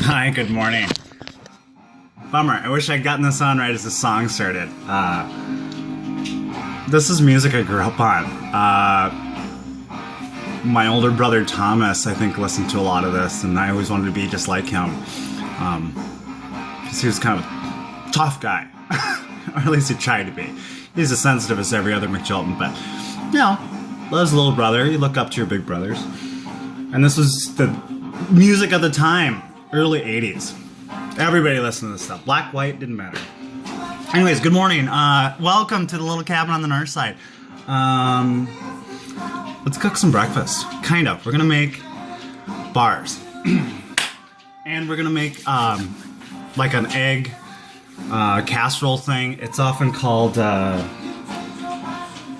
Hi, good morning. Bummer, I wish I'd gotten this on right as the song started. This is music I grew up on. My older brother Thomas, I think, listened to a lot of this, and I always wanted to be just like him. Because he was kind of a tough guy. Or at least he tried to be. He's as sensitive as every other McJolton, but, you know, loves little brother. You look up to your big brothers. And this was the music of the time, early 80s. Everybody listened to this stuff. Black, white, didn't matter. Anyways, good morning. Welcome to the little cabin on the north side. Let's cook some breakfast. Kind of. We're gonna make bars. And we're gonna make like an egg casserole thing. It's often called,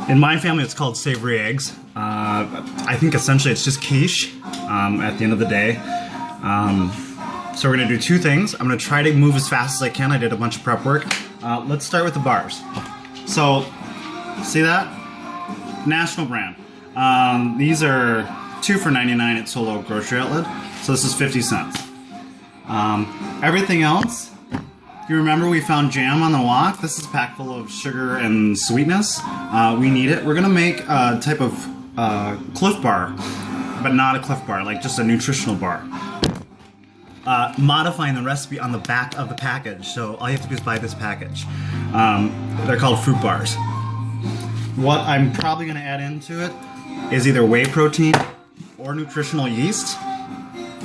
in my family it's called savory eggs. I think essentially it's just quiche at the end of the day. So we're gonna do two things. I'm gonna try to move as fast as I can. I did a bunch of prep work. Let's start with the bars. So, see that? National brand. These are 2 for $2.99 at Solo Grocery Outlet. So this is 50 cents. Everything else, if you remember, we found jam on the walk. This is packed full of sugar and sweetness. We need it. We're gonna make a type of Cliff Bar, but not a Cliff Bar, like just a nutritional bar. Modifying the recipe on the back of the package, so all you have to do is buy this package. They're called fruit bars. What I'm probably going to add into it is either whey protein or nutritional yeast.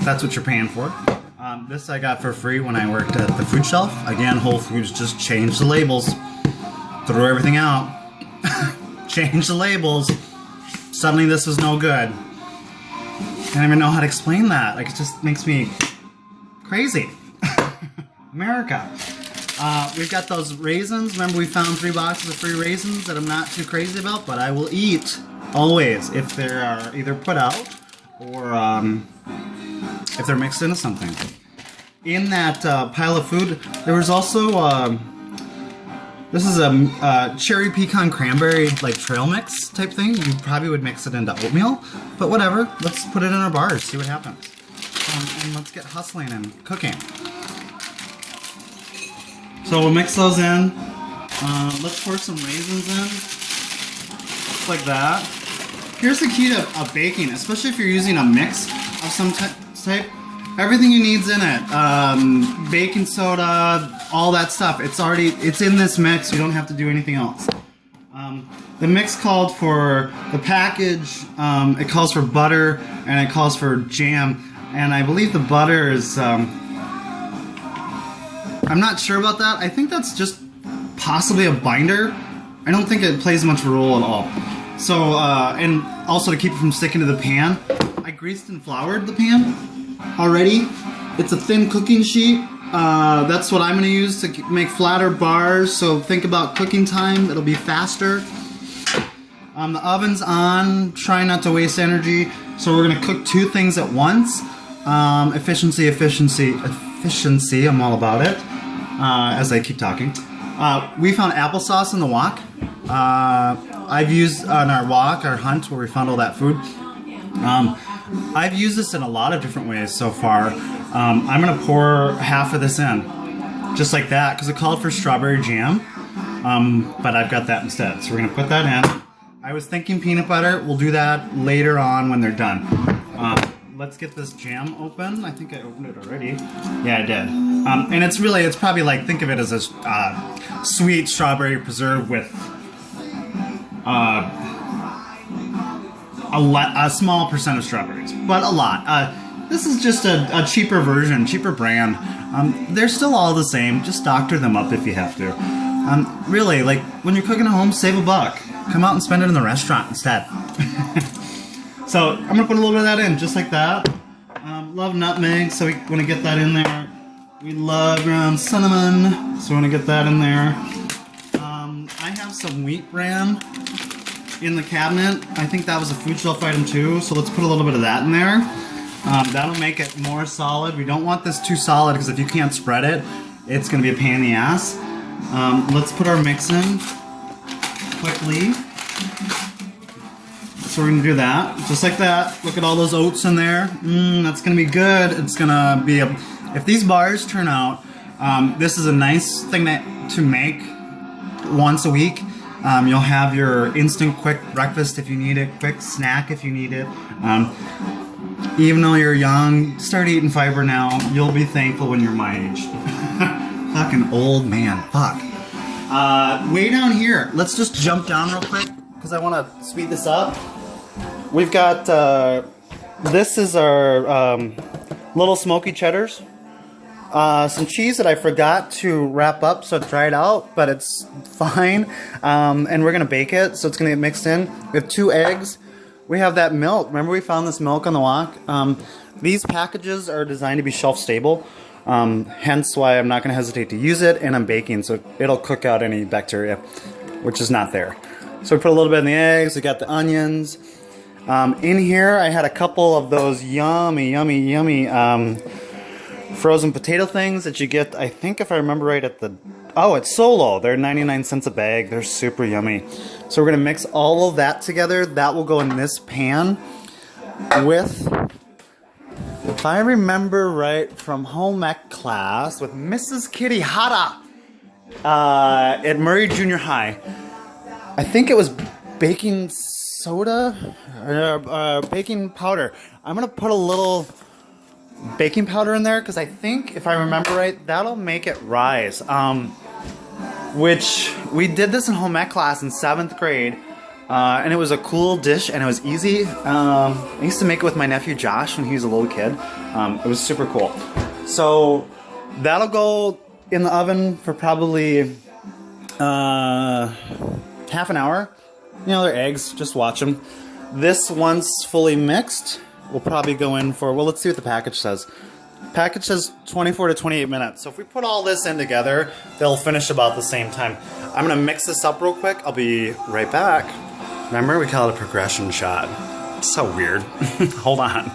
That's what you're paying for. This I got for free when I worked at the food shelf. Again, Whole Foods just changed the labels, threw everything out, changed the labels. Suddenly this was no good. I don't even know how to explain that. Like, it just makes me crazy. America. We've got those raisins. Remember, we found 3 boxes of free raisins that I'm not too crazy about, but I will eat always if they are either put out or if they're mixed into something. In that pile of food, there was also this is a cherry pecan cranberry like trail mix type thing. You probably would mix it into oatmeal, but whatever. Let's put it in our bars, see what happens. And let's get hustling and cooking. So we'll mix those in. Let's pour some raisins in. Just like that. Here's the key to baking, especially if you're using a mix of some type. Everything you need's in it. Baking soda, all that stuff. It's in this mix. You don't have to do anything else. The mix called for the package. It calls for butter and it calls for jam. And I believe the butter is, I'm not sure about that. I think that's just possibly a binder. I don't think it plays much role at all. So, and also to keep it from sticking to the pan, I greased and floured the pan already. It's a thin cooking sheet. That's what I'm gonna use to make flatter bars. So think about cooking time, it'll be faster. The oven's on, try not to waste energy. So we're gonna cook 2 things at once. Efficiency, I'm all about it, as I keep talking. We found applesauce in the wok. I've used on our walk, our hunt, where we found all that food. I've used this in a lot of different ways so far. I'm gonna pour half of this in, just like that, because it called for strawberry jam, but I've got that instead. So we're gonna put that in. I was thinking peanut butter. We'll do that later on when they're done. Let's get this jam open. I think I opened it already. Yeah, I did. And it's probably like, think of it as a sweet strawberry preserve with a small percent of strawberries, but a lot. This is just a cheaper version, cheaper brand. They're still all the same. Just doctor them up if you have to. Really, like when you're cooking at home, save a buck. Come out and spend it in the restaurant instead. So I'm gonna put a little bit of that in, just like that. Love nutmeg, so we want to get that in there. We love ground cinnamon, so we want to get that in there. I have some wheat bran in the cabinet. I think that was a food shelf item too, so let's put a little bit of that in there. That'll make it more solid. We don't want this too solid, because if you can't spread it, it's gonna be a pain in the ass. Let's put our mix in quickly. So we're gonna do that, just like that. Look at all those oats in there. That's gonna be good. It's gonna be if these bars turn out, this is a nice thing to make once a week. You'll have your instant quick breakfast if you need it, quick snack if you need it. Even though you're young, start eating fiber now. You'll be thankful when you're my age. Fucking old man, fuck. Way down here, let's just jump down real quick because I want to speed this up. We've got, this is our little smoky cheddars. Some cheese that I forgot to wrap up, so it dried out, but it's fine. And we're gonna bake it, so it's gonna get mixed in. We have 2 eggs. We have that milk. Remember we found this milk on the walk? These packages are designed to be shelf stable, hence why I'm not gonna hesitate to use it, and I'm baking, so it'll cook out any bacteria, which is not there. So we put a little bit in the eggs, we got the onions. In here I had a couple of those yummy frozen potato things that you get, I think if I remember right, at the, oh, it's Solo. They're 99 cents a bag. They're super yummy. So we're gonna mix all of that together. That will go in this pan with, if I remember right, from home ec class with Mrs. Kitty Hara at Murray Junior High. I think it was baking soda, baking powder. I'm gonna put a little baking powder in there because I think, if I remember right, that'll make it rise. Which we did this in home ec class in 7th grade, and it was a cool dish and it was easy. I used to make it with my nephew Josh when he was a little kid. It was super cool. So that'll go in the oven for probably half an hour. You know, they're eggs, just watch them. This, once fully mixed, will probably go in for, well, let's see what the package says. Package says 24 to 28 minutes. So if we put all this in together, they'll finish about the same time. I'm gonna mix this up real quick. I'll be right back. Remember, we call it a progression shot. It's so weird. Hold on.